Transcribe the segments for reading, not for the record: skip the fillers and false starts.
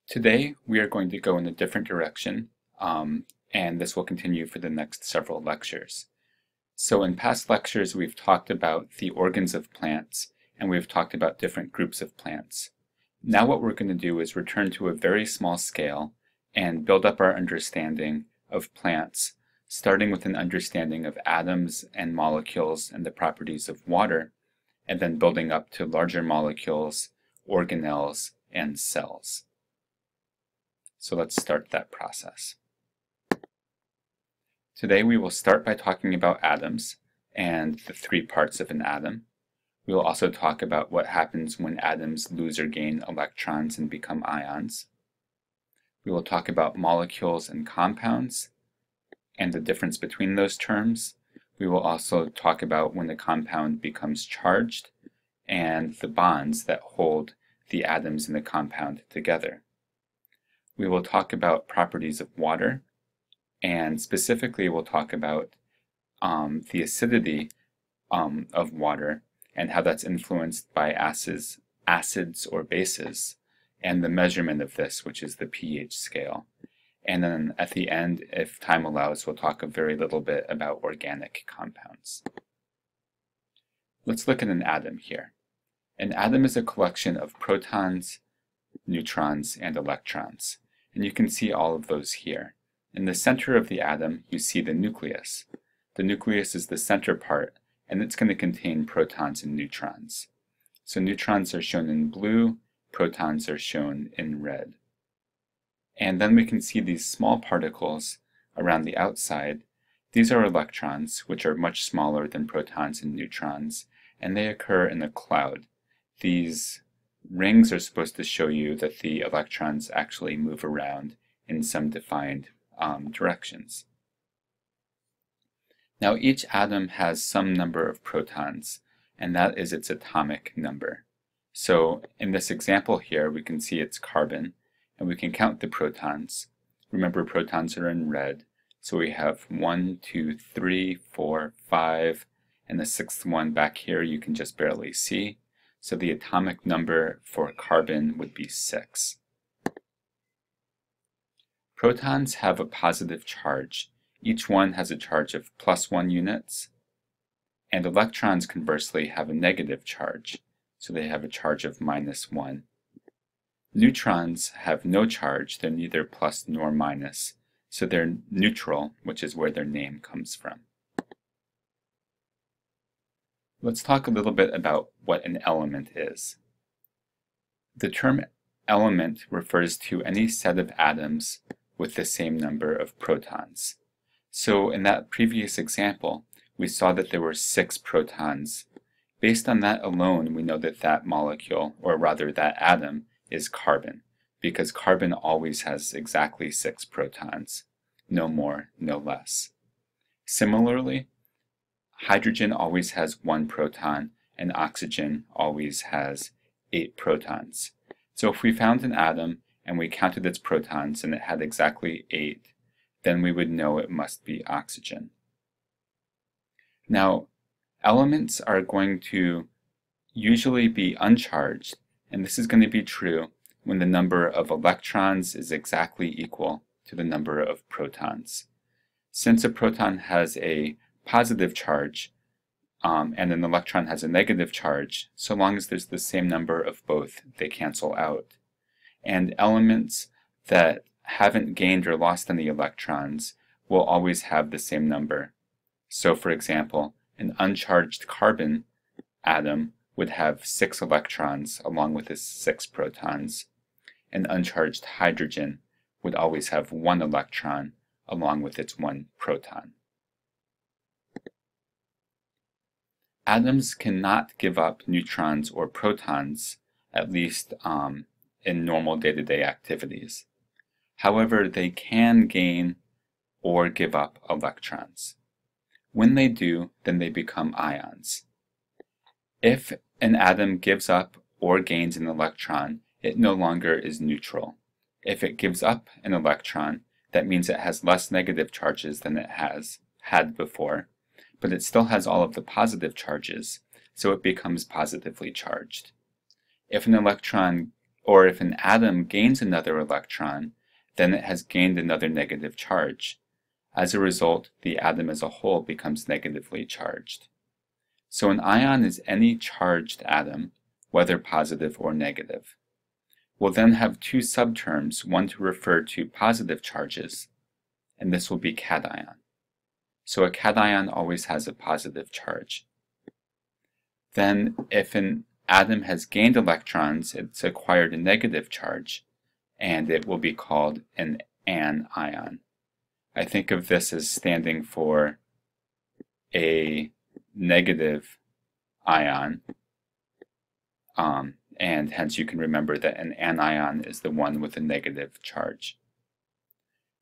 Today, we are going to go in a different direction, and this will continue for the next several lectures. So in past lectures, we've talked about the organs of plants, and we've talked about different groups of plants. Now what we're going to do is return to a very small scale and build up our understanding of plants, starting with an understanding of atoms and molecules and the properties of water, and then building up to larger molecules, organelles, and cells. So let's start that process. Today we will start by talking about atoms and the three parts of an atom. We will also talk about what happens when atoms lose or gain electrons and become ions. We will talk about molecules and compounds and the difference between those terms. We will also talk about when a compound becomes charged and the bonds that hold the atoms in the compound together. We will talk about properties of water, and specifically we'll talk about the acidity of water and how that's influenced by acids or bases, and the measurement of this, which is the pH scale. And then at the end, if time allows, we'll talk a very little bit about organic compounds. Let's look at an atom here. An atom is a collection of protons, neutrons, and electrons. And you can see all of those here. In the center of the atom, you see the nucleus. The nucleus is the center part, and it's going to contain protons and neutrons. So neutrons are shown in blue, protons are shown in red. And then we can see these small particles around the outside. These are electrons, which are much smaller than protons and neutrons, and they occur in a cloud. These rings are supposed to show you that the electrons actually move around in some defined directions. Now each atom has some number of protons, and that is its atomic number. So in this example here, we can see it's carbon, and we can count the protons. Remember, protons are in red, so we have 1, 2, 3, 4, 5, and the sixth one back here you can just barely see. So the atomic number for carbon would be 6. Protons have a positive charge. Each one has a charge of +1 units. And electrons, conversely, have a negative charge. So they have a charge of -1. Neutrons have no charge. They're neither plus nor minus. So they're neutral, which is where their name comes from. Let's talk a little bit about what an element is. The term element refers to any set of atoms with the same number of protons. So in that previous example, we saw that there were 6 protons. Based on that alone, we know that that molecule, or rather that atom, is carbon, because carbon always has exactly 6 protons. No more, no less. Similarly, hydrogen always has 1 proton, and oxygen always has 8 protons. So if we found an atom and we counted its protons and it had exactly 8, then we would know it must be oxygen. Now, elements are going to usually be uncharged, and this is going to be true when the number of electrons is exactly equal to the number of protons. Since a proton has a positive charge and an electron has a negative charge, so long as there's the same number of both, they cancel out. And elements that haven't gained or lost any electrons will always have the same number. So for example, an uncharged carbon atom would have 6 electrons along with its 6 protons. An uncharged hydrogen would always have 1 electron along with its 1 proton. Atoms cannot give up neutrons or protons, at least in normal day-to-day activities. However, they can gain or give up electrons. When they do, then they become ions. If an atom gives up or gains an electron, it no longer is neutral. If it gives up an electron, that means it has less negative charges than it has had before, but it still has all of the positive charges, so it becomes positively charged. If an electron Or if an atom gains another electron, then it has gained another negative charge. As a result, the atom as a whole becomes negatively charged. So an ion is any charged atom, whether positive or negative. We'll then have two subterms, one to refer to positive charges, and this will be cation. So a cation always has a positive charge. Then if an atom has gained electrons, it's acquired a negative charge, and it will be called an anion. I think of this as standing for a negative ion, and hence you can remember that an anion is the one with a negative charge.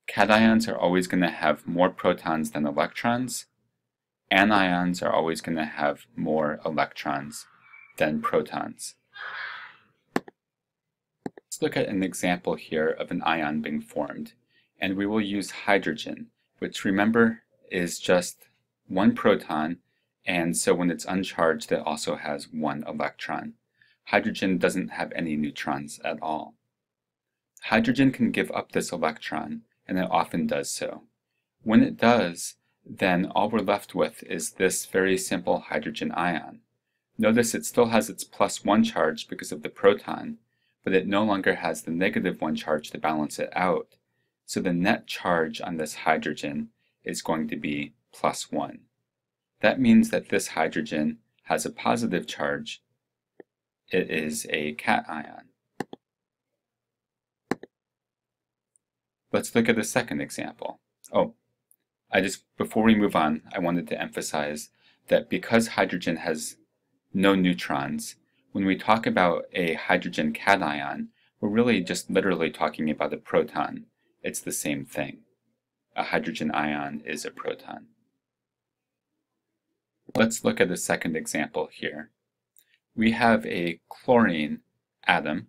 Cations are always going to have more protons than electrons. Anions are always going to have more electrons than protons. Let's look at an example here of an ion being formed, and we will use hydrogen, which remember is just one proton, and so when it's uncharged it also has one electron. Hydrogen doesn't have any neutrons at all. Hydrogen can give up this electron, and it often does so. When it does, then all we're left with is this very simple hydrogen ion. Notice it still has its +1 charge because of the proton, but it no longer has the -1 charge to balance it out. So the net charge on this hydrogen is going to be +1. That means that this hydrogen has a positive charge. It is a cation. Let's look at the second example. Before we move on, I wanted to emphasize that because hydrogen has no neutrons, when we talk about a hydrogen cation, we're really just literally talking about a proton. It's the same thing. A hydrogen ion is a proton. Let's look at the second example here. We have a chlorine atom,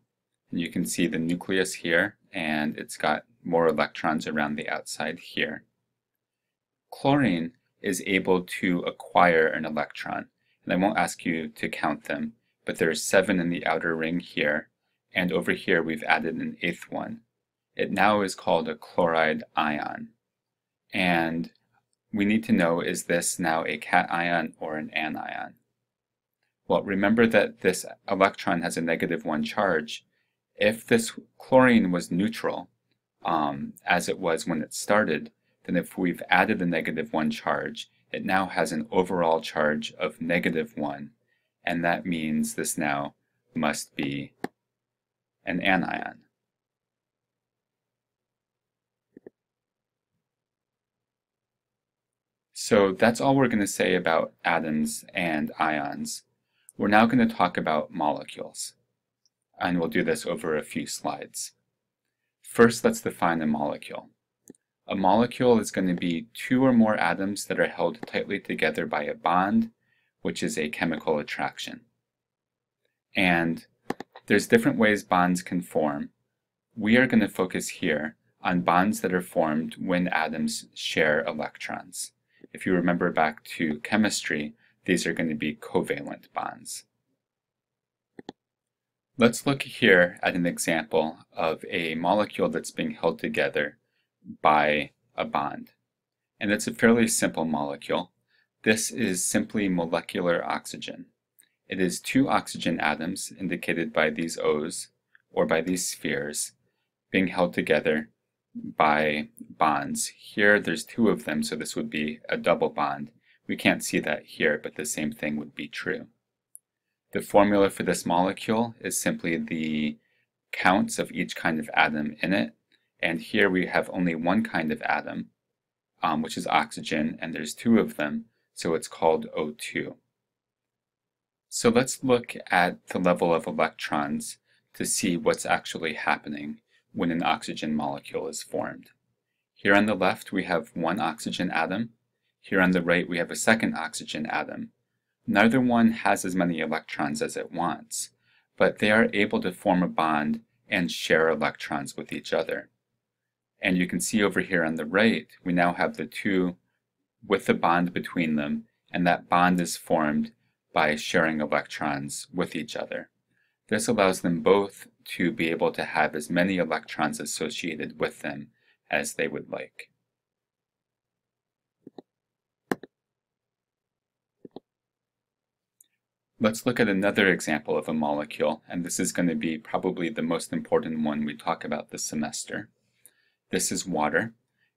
and you can see the nucleus here, and it's got more electrons around the outside here. Chlorine is able to acquire an electron, and I won't ask you to count them, but there's 7 in the outer ring here, and over here we've added an 8th one. It now is called a chloride ion. And we need to know, is this now a cation or an anion? Well, remember that this electron has a -1 charge. If this chlorine was neutral, as it was when it started, then if we've added a -1 charge, it now has an overall charge of -1, and that means this now must be an anion. So that's all we're going to say about atoms and ions. We're now going to talk about molecules, and we'll do this over a few slides. First, let's define a molecule. A molecule is going to be 2 or more atoms that are held tightly together by a bond, which is a chemical attraction. And there's different ways bonds can form. We are going to focus here on bonds that are formed when atoms share electrons. If you remember back to chemistry, these are going to be covalent bonds. Let's look here at an example of a molecule that's being held together by a bond. And it's a fairly simple molecule. This is simply molecular oxygen. It is 2 oxygen atoms, indicated by these O's, or by these spheres, being held together by bonds. Here there's 2 of them, so this would be a double bond. We can't see that here, but the same thing would be true. The formula for this molecule is simply the counts of each kind of atom in it, and here we have only one kind of atom, which is oxygen, and there's 2 of them, so it's called O2. So let's look at the level of electrons to see what's actually happening when an oxygen molecule is formed. Here on the left we have 1 oxygen atom. Here on the right we have a 2nd oxygen atom. Neither one has as many electrons as it wants, but they are able to form a bond and share electrons with each other. And you can see over here on the right, we now have the 2 with the bond between them, and that bond is formed by sharing electrons with each other. This allows them both to be able to have as many electrons associated with them as they would like. Let's look at another example of a molecule, and this is going to be probably the most important one we talk about this semester. This is water,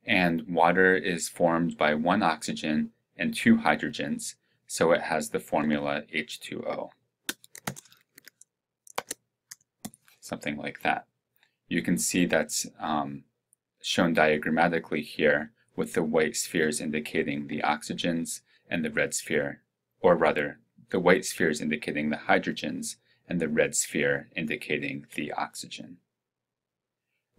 and water is formed by one oxygen and two hydrogens, so it has the formula H2O. Something like that. You can see that's shown diagrammatically here with the white spheres indicating the oxygens and the red sphere, or rather, the white spheres indicating the hydrogens and the red sphere indicating the oxygen.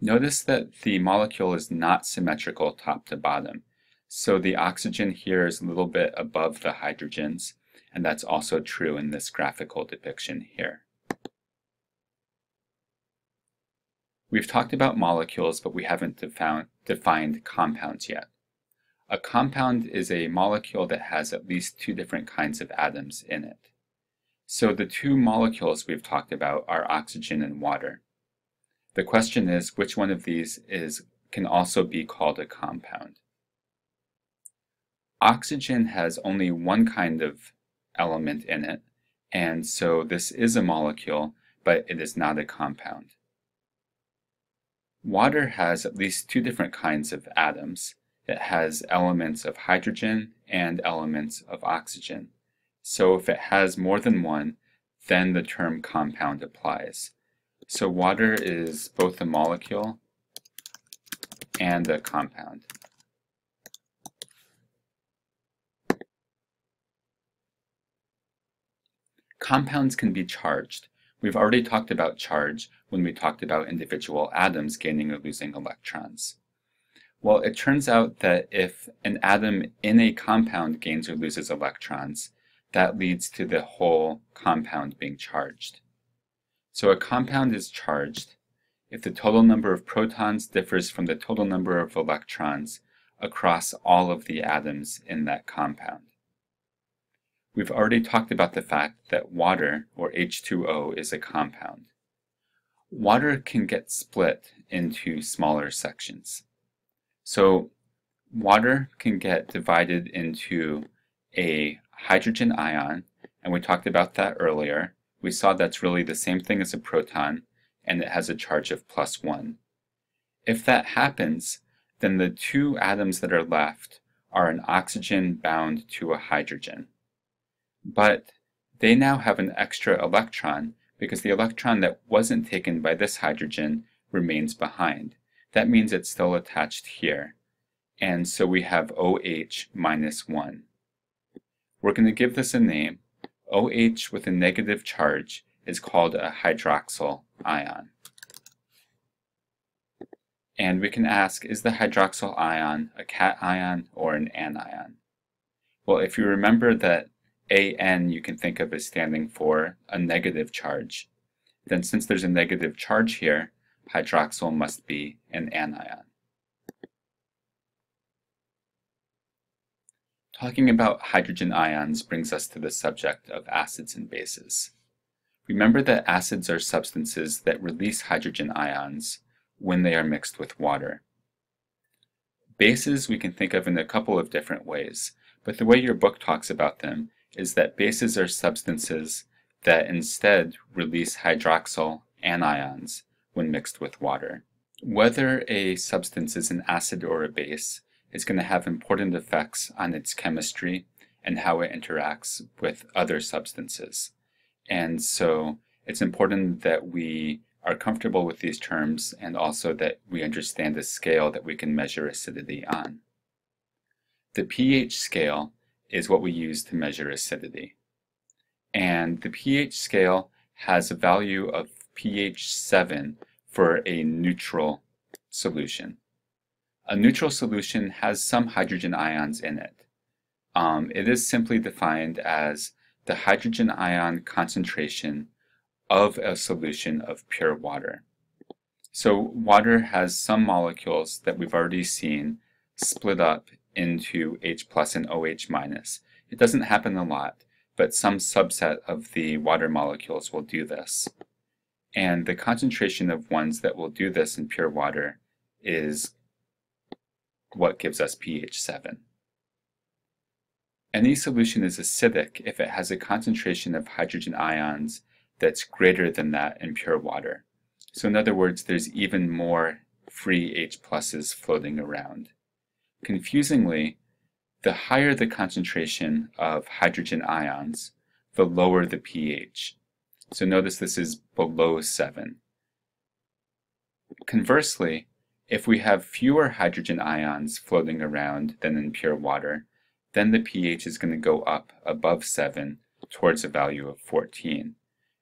Notice that the molecule is not symmetrical top to bottom. So the oxygen here is a little bit above the hydrogens, and that's also true in this graphical depiction here. We've talked about molecules, but we haven't defined compounds yet. A compound is a molecule that has at least two different kinds of atoms in it. So the two molecules we've talked about are oxygen and water. The question is, which one of these can also be called a compound? Oxygen has only one kind of element in it, and so this is a molecule, but it is not a compound. Water has at least two different kinds of atoms. It has elements of hydrogen and elements of oxygen. So if it has more than one, then the term compound applies. So water is both a molecule and a compound. Compounds can be charged. We've already talked about charge when we talked about individual atoms gaining or losing electrons. Well, it turns out that if an atom in a compound gains or loses electrons, that leads to the whole compound being charged. So a compound is charged if the total number of protons differs from the total number of electrons across all of the atoms in that compound. We've already talked about the fact that water, or H2O, is a compound. Water can get split into smaller sections. So water can get divided into a hydrogen ion, and we talked about that earlier. We saw that's really the same thing as a proton, and it has a charge of +1. If that happens, then the two atoms that are left are an oxygen bound to a hydrogen. But they now have an extra electron because the electron that wasn't taken by this hydrogen remains behind. That means it's still attached here. And so we have OH minus 1. We're going to give this a name. OH with a negative charge is called a hydroxyl ion. And we can ask, is the hydroxyl ion a cation or an anion? Well, if you remember that An you can think of as standing for a negative charge, then since there's a negative charge here, hydroxyl must be an anion. Talking about hydrogen ions brings us to the subject of acids and bases. Remember that acids are substances that release hydrogen ions when they are mixed with water. Bases we can think of in a couple of different ways, but the way your book talks about them is that bases are substances that instead release hydroxyl anions when mixed with water. Whether a substance is an acid or a base is going to have important effects on its chemistry and how it interacts with other substances. And so it's important that we are comfortable with these terms and also that we understand the scale that we can measure acidity on. The pH scale is what we use to measure acidity. And the pH scale has a value of pH 7 for a neutral solution. A neutral solution has some hydrogen ions in it. It is simply defined as the hydrogen ion concentration of a solution of pure water. So water has some molecules that we've already seen split up into H plus and OH minus. It doesn't happen a lot, but some subset of the water molecules will do this. And the concentration of ones that will do this in pure water is what gives us pH 7. Any solution is acidic if it has a concentration of hydrogen ions that's greater than that in pure water. So in other words, there's even more free H pluses floating around. Confusingly, the higher the concentration of hydrogen ions, the lower the pH. So notice this is below 7. Conversely, if we have fewer hydrogen ions floating around than in pure water, then the pH is going to go up above 7 towards a value of 14.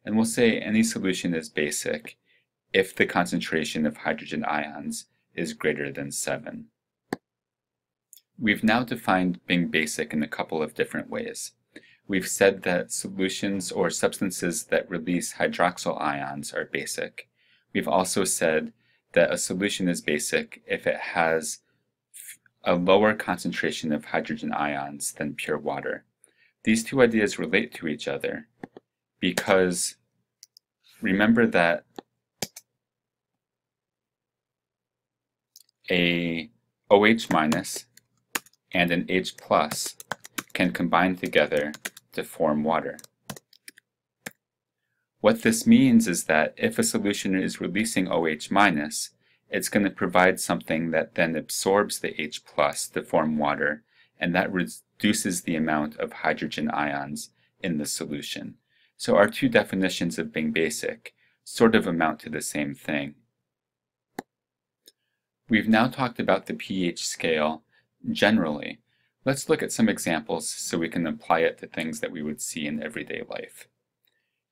And we'll say any solution is basic if the concentration of hydrogen ions is greater than 7. We've now defined being basic in a couple of different ways. We've said that solutions or substances that release hydroxyl ions are basic. We've also said that a solution is basic if it has a lower concentration of hydrogen ions than pure water. These two ideas relate to each other because remember that a OH minus and an H plus can combine together to form water. What this means is that if a solution is releasing OH minus, it's going to provide something that then absorbs the H plus to form water, and that reduces the amount of hydrogen ions in the solution. So our two definitions of being basic sort of amount to the same thing. We've now talked about the pH scale generally. Let's look at some examples so we can apply it to things that we would see in everyday life.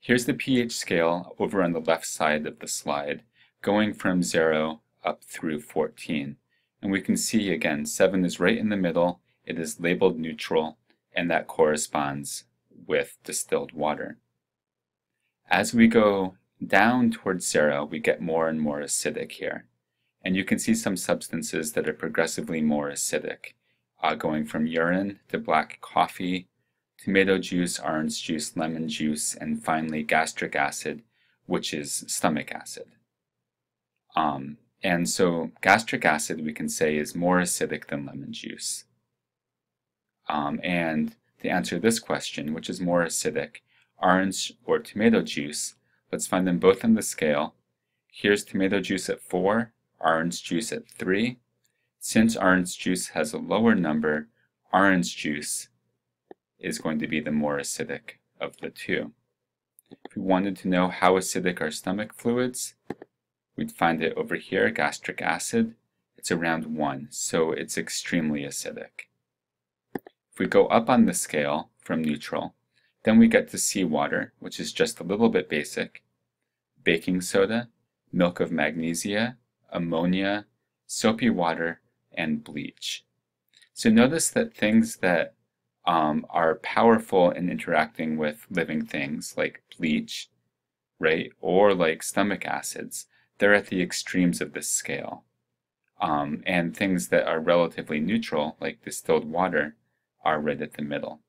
Here's the pH scale over on the left side of the slide, going from 0 up through 14. And we can see again, 7 is right in the middle, it is labeled neutral, and that corresponds with distilled water. As we go down towards 0, we get more and more acidic here. And you can see some substances that are progressively more acidic, going from urine to black coffee, tomato juice, orange juice, lemon juice, and finally gastric acid, which is stomach acid. And so gastric acid, we can say, is more acidic than lemon juice. And to answer this question, which is more acidic, orange or tomato juice, let's find them both on the scale. Here's tomato juice at 4, orange juice at 3. Since orange juice has a lower number, orange juice is going to be the more acidic of the two. If we wanted to know how acidic are stomach fluids, we'd find it over here, gastric acid. It's around 1, so it's extremely acidic. If we go up on the scale from neutral, then we get to seawater, which is just a little bit basic, baking soda, milk of magnesia, ammonia, soapy water, and bleach. So notice that things that are powerful in interacting with living things like bleach, right, or like stomach acids, they're at the extremes of this scale. And things that are relatively neutral, like distilled water, are right at the middle.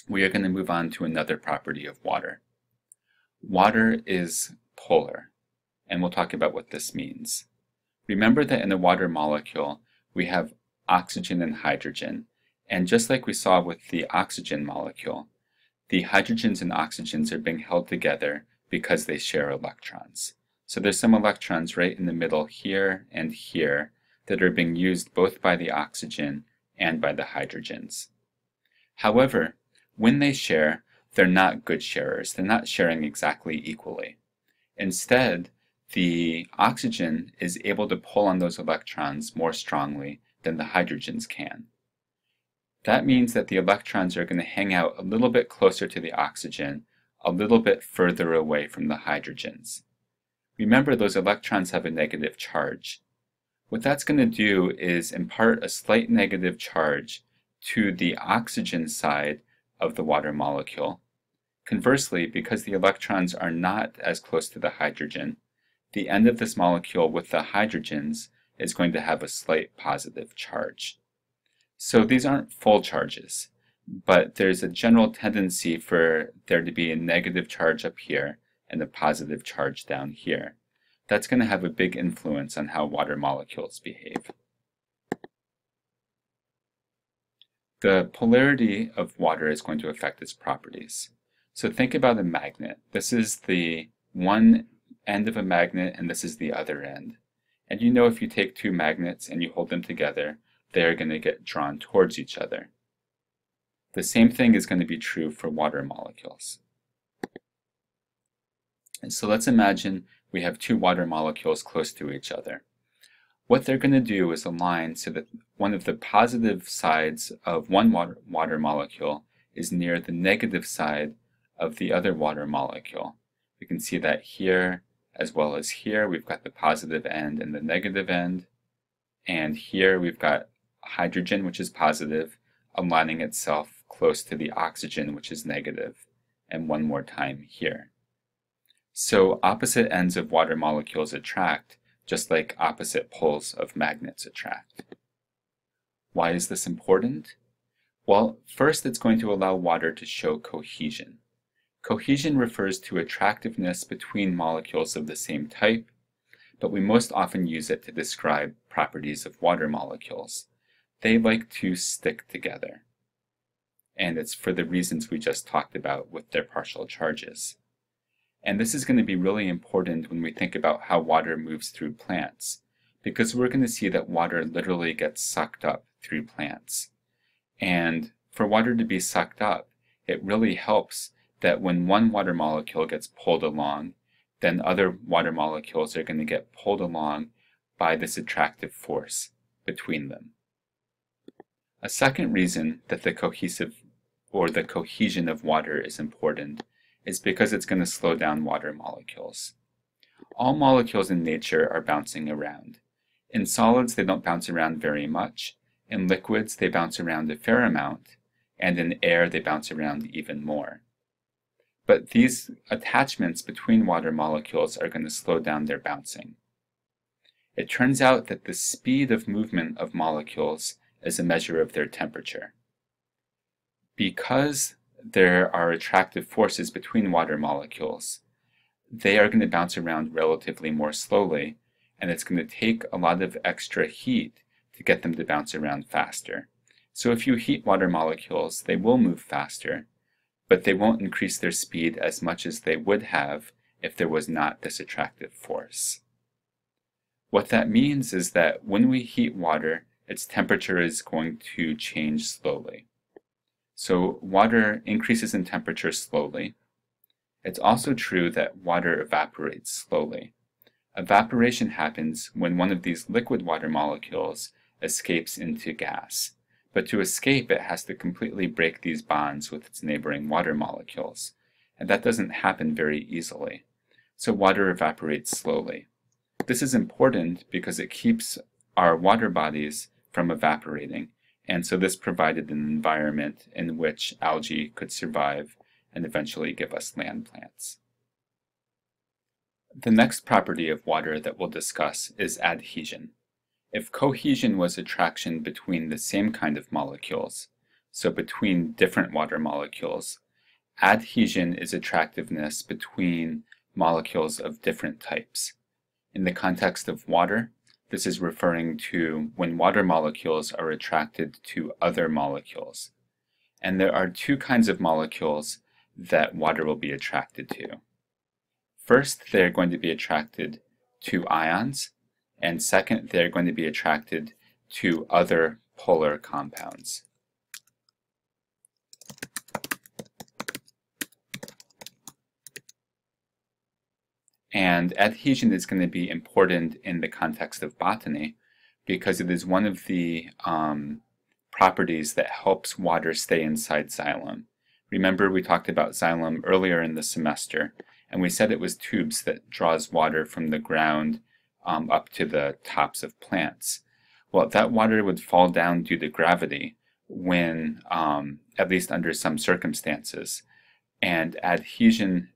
We are going to move on to another property of water. Water is polar, and we'll talk about what this means. Remember that in a water molecule, we have oxygen and hydrogen, and just like we saw with the oxygen molecule, the hydrogens and oxygens are being held together because they share electrons. So there's some electrons right in the middle here and here that are being used both by the oxygen and by the hydrogens. However, when they share, they're not good sharers. They're not sharing exactly equally. Instead, the oxygen is able to pull on those electrons more strongly than the hydrogens can. That means that the electrons are going to hang out a little bit closer to the oxygen, a little bit further away from the hydrogens. Remember, those electrons have a negative charge. What that's going to do is impart a slight negative charge to the oxygen side of the water molecule. Conversely, because the electrons are not as close to the hydrogen, the end of this molecule with the hydrogens is going to have a slight positive charge. So these aren't full charges. but there's a general tendency for there to be a negative charge up here and a positive charge down here. That's going to have a big influence on how water molecules behave. The polarity of water is going to affect its properties. So think about a magnet. This is the one end of a magnet and this is the other end. And you know if you take two magnets and you hold them together, they're going to get drawn towards each other. The same thing is going to be true for water molecules. And so let's imagine we have two water molecules close to each other. What they're going to do is align so that one of the positive sides of one water molecule is near the negative side of the other water molecule. We can see that here as well as here we've got the positive end and the negative end. And here we've got hydrogen, which is positive, aligning itself close to the oxygen, which is negative, and one more time here. So opposite ends of water molecules attract, just like opposite poles of magnets attract. Why is this important? Well, first it's going to allow water to show cohesion. Cohesion refers to attractiveness between molecules of the same type, but we most often use it to describe properties of water molecules. They like to stick together. And it's for the reasons we just talked about with their partial charges. And this is going to be really important when we think about how water moves through plants, because we're going to see that water literally gets sucked up through plants. And for water to be sucked up, it really helps that when one water molecule gets pulled along, then other water molecules are going to get pulled along by this attractive force between them. A second reason that the cohesion of water is important is because it's going to slow down water molecules. All molecules in nature are bouncing around. In solids, they don't bounce around very much. In liquids, they bounce around a fair amount. And in air, they bounce around even more. But these attachments between water molecules are going to slow down their bouncing. It turns out that the speed of movement of molecules is a measure of their temperature. Because there are attractive forces between water molecules, they are going to bounce around relatively more slowly, and it's going to take a lot of extra heat to get them to bounce around faster. So if you heat water molecules, they will move faster, but they won't increase their speed as much as they would have if there was not this attractive force. What that means is that when we heat water, its temperature is going to change slowly. So water increases in temperature slowly. It's also true that water evaporates slowly. Evaporation happens when one of these liquid water molecules escapes into gas. But to escape, it has to completely break these bonds with its neighboring water molecules. And that doesn't happen very easily. So water evaporates slowly. This is important because it keeps our water bodies from evaporating. And so this provided an environment in which algae could survive and eventually give us land plants. The next property of water that we'll discuss is adhesion. If cohesion was attraction between the same kind of molecules, so between different water molecules, adhesion is attractiveness between molecules of different types. In the context of water, this is referring to when water molecules are attracted to other molecules. And there are two kinds of molecules that water will be attracted to. First, they're going to be attracted to ions, and second, they're going to be attracted to other polar compounds. And adhesion is going to be important in the context of botany because it is one of the properties that helps water stay inside xylem. Remember, we talked about xylem earlier in the semester, and we said it was tubes that draws water from the ground up to the tops of plants. Well, that water would fall down due to gravity when, at least under some circumstances, and adhesion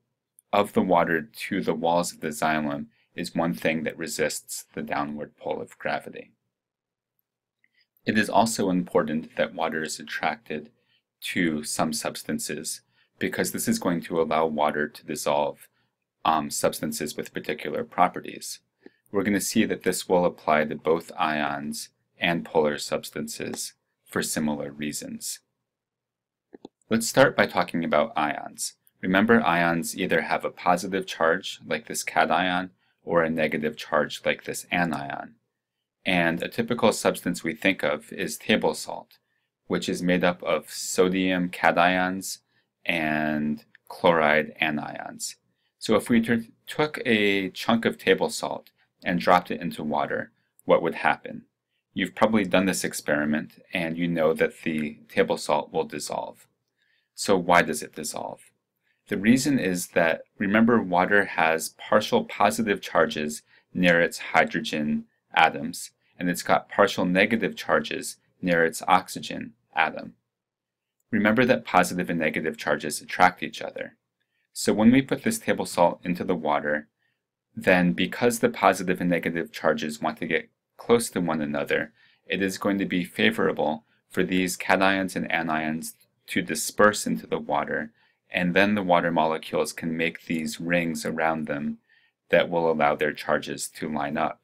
of the water to the walls of the xylem is one thing that resists the downward pull of gravity. It is also important that water is attracted to some substances because this is going to allow water to dissolve substances with particular properties. We're going to see that this will apply to both ions and polar substances for similar reasons. Let's start by talking about ions. Remember, ions either have a positive charge, like this cation, or a negative charge, like this anion. And a typical substance we think of is table salt, which is made up of sodium cations and chloride anions. So if we took a chunk of table salt and dropped it into water, what would happen? You've probably done this experiment and you know that the table salt will dissolve. So why does it dissolve? The reason is that, remember, water has partial positive charges near its hydrogen atoms, and it's got partial negative charges near its oxygen atom. Remember that positive and negative charges attract each other. So when we put this table salt into the water, then because the positive and negative charges want to get close to one another, it is going to be favorable for these cations and anions to disperse into the water, and then the water molecules can make these rings around them that will allow their charges to line up.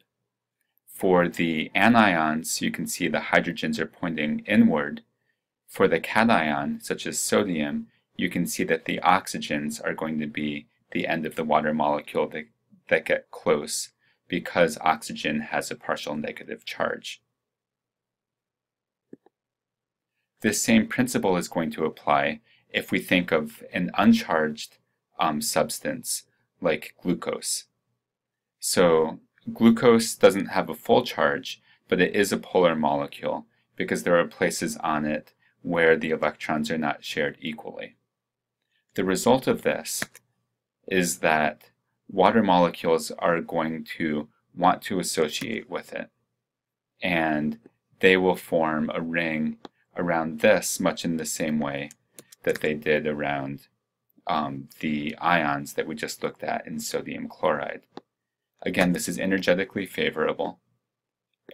For the anions, you can see the hydrogens are pointing inward. For the cation, such as sodium, you can see that the oxygens are going to be the end of the water molecule that get close because oxygen has a partial negative charge. This same principle is going to apply if we think of an uncharged substance like glucose. So glucose doesn't have a full charge, but it is a polar molecule because there are places on it where the electrons are not shared equally. The result of this is that water molecules are going to want to associate with it, and they will form a ring around this much in the same way that they did around the ions that we just looked at in sodium chloride. Again, this is energetically favorable,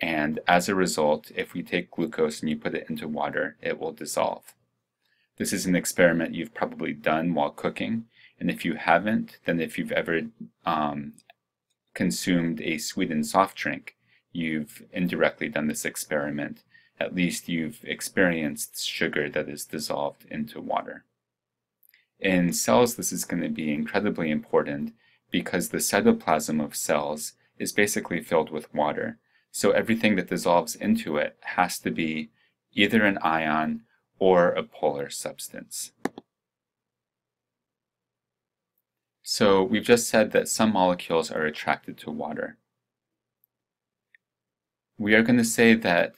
and as a result, if we take glucose and you put it into water, it will dissolve. This is an experiment you've probably done while cooking, and if you haven't, then if you've ever consumed a sweetened soft drink, you've indirectly done this experiment. At least you've experienced sugar that is dissolved into water. In cells, this is going to be incredibly important because the cytoplasm of cells is basically filled with water. So everything that dissolves into it has to be either an ion or a polar substance. So we've just said that some molecules are attracted to water. We are going to say that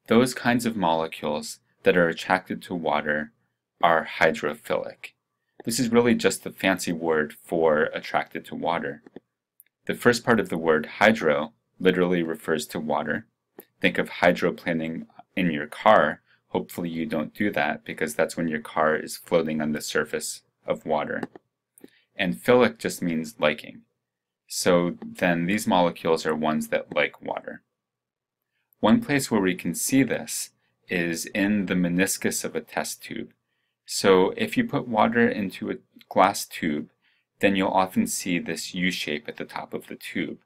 those kinds of molecules that are attracted to water are hydrophilic. This is really just the fancy word for attracted to water. The first part of the word hydro literally refers to water. Think of hydroplaning in your car. Hopefully you don't do that because that's when your car is floating on the surface of water. And philic just means liking. So then these molecules are ones that like water. One place where we can see this is in the meniscus of a test tube. So if you put water into a glass tube, then you'll often see this U shape at the top of the tube.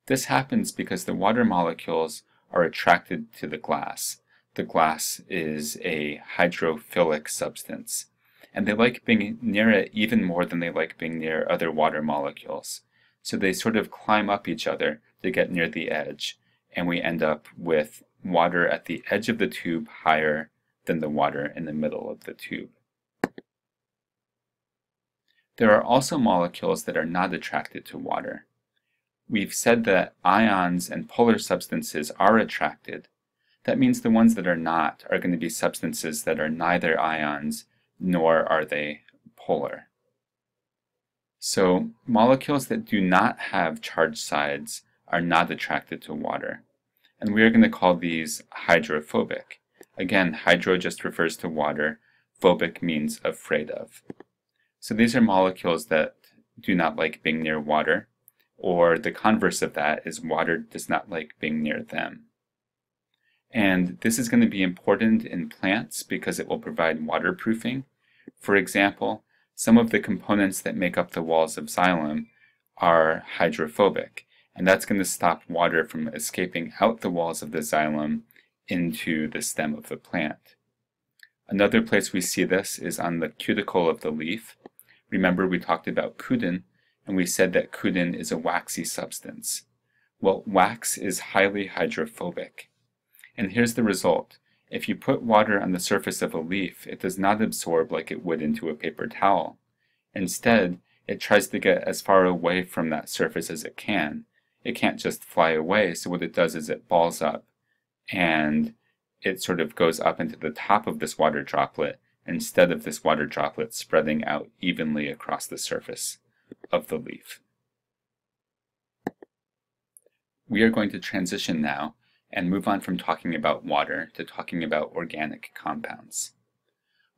This happens because the water molecules are attracted to the glass. The glass is a hydrophilic substance, and they like being near it even more than they like being near other water molecules. So they sort of climb up each other to get near the edge, and we end up with water at the edge of the tube higher than the water in the middle of the tube. There are also molecules that are not attracted to water. We've said that ions and polar substances are attracted. That means the ones that are not are going to be substances that are neither ions nor are they polar. So molecules that do not have charged sides are not attracted to water. And we are going to call these hydrophobic. Again, hydro just refers to water. Phobic means afraid of. So these are molecules that do not like being near water, or the converse of that is water does not like being near them. And this is going to be important in plants because it will provide waterproofing. For example, some of the components that make up the walls of xylem are hydrophobic, and that's going to stop water from escaping out the walls of the xylem into the stem of the plant. Another place we see this is on the cuticle of the leaf. Remember, we talked about Kudin, and we said that Kudin is a waxy substance. Well, wax is highly hydrophobic. And here's the result. If you put water on the surface of a leaf, it does not absorb like it would into a paper towel. Instead, it tries to get as far away from that surface as it can. It can't just fly away, so what it does is it balls up, and it sort of goes up into the top of this water droplet instead of this water droplet spreading out evenly across the surface of the leaf. We are going to transition now and move on from talking about water to talking about organic compounds.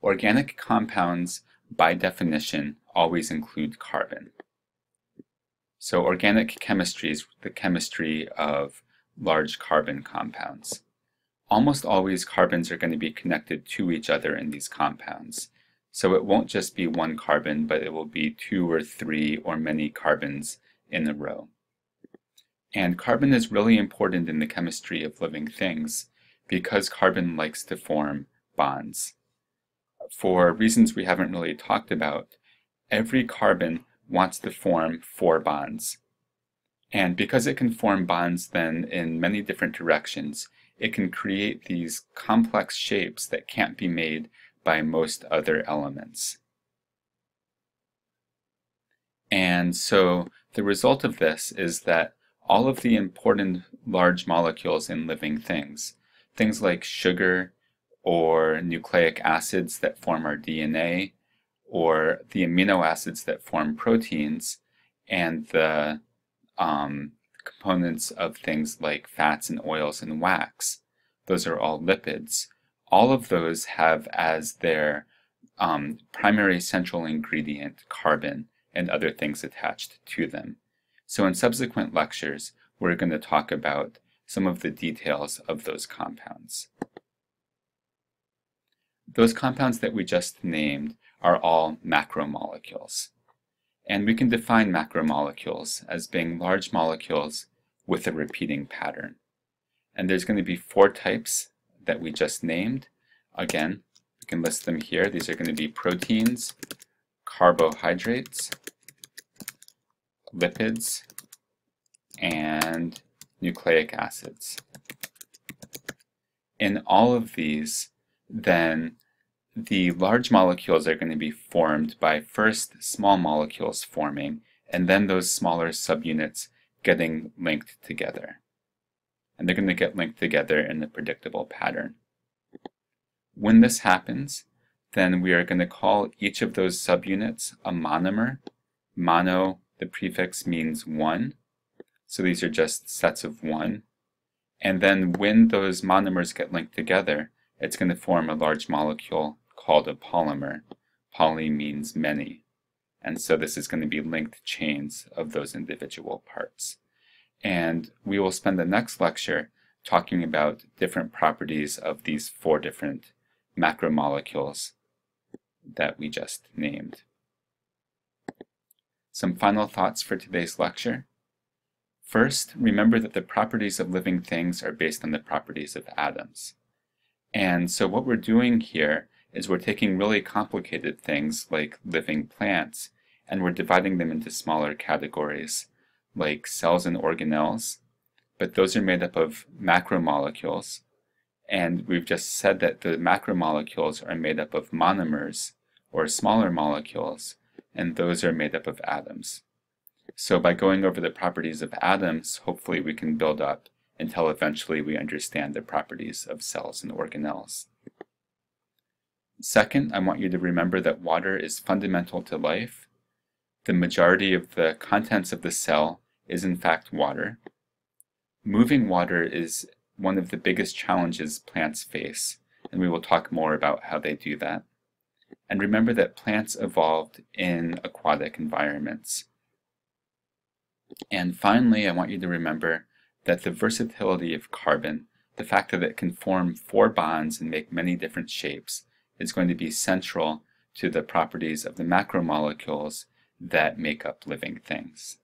Organic compounds, by definition, always include carbon. So organic chemistry is the chemistry of large carbon compounds. Almost always carbons are going to be connected to each other in these compounds. So it won't just be one carbon, but it will be 2 or 3 or many carbons in a row. And carbon is really important in the chemistry of living things because carbon likes to form bonds. For reasons we haven't really talked about, every carbon wants to form 4 bonds. And because it can form bonds then in many different directions, it can create these complex shapes that can't be made by most other elements. And so the result of this is that all of the important large molecules in living things, things like sugar or nucleic acids that form our DNA, or the amino acids that form proteins, and the components of things like fats and oils and wax, those are all lipids. All of those have as their primary central ingredient carbon and other things attached to them. So in subsequent lectures, we're going to talk about some of the details of those compounds. Those compounds that we just named are all macromolecules. And we can define macromolecules as being large molecules with a repeating pattern. And there's going to be 4 types that we just named. Again, we can list them here. These are going to be proteins, carbohydrates, lipids, and nucleic acids. In all of these, then the large molecules are going to be formed by first small molecules forming, and then those smaller subunits getting linked together. And they're going to get linked together in a predictable pattern. When this happens, then we are going to call each of those subunits a monomer. Mono, the prefix means 1, so these are just sets of 1. And then when those monomers get linked together, it's going to form a large molecule called a polymer. Poly means many. And so this is going to be linked chains of those individual parts. And we will spend the next lecture talking about different properties of these 4 different macromolecules that we just named. Some final thoughts for today's lecture. First, remember that the properties of living things are based on the properties of atoms. And so what we're doing here is we're taking really complicated things like living plants, and we're dividing them into smaller categories like cells and organelles, but those are made up of macromolecules, and we've just said that the macromolecules are made up of monomers, or smaller molecules, and those are made up of atoms. So by going over the properties of atoms, hopefully we can build up until eventually we understand the properties of cells and organelles. Second, I want you to remember that water is fundamental to life. The majority of the contents of the cell is in fact water. Moving water is one of the biggest challenges plants face, and we will talk more about how they do that. And remember that plants evolved in aquatic environments. And finally, I want you to remember that the versatility of carbon the fact that it can form 4 bonds and make many different shapes is going to be central to the properties of the macromolecules that make up living things.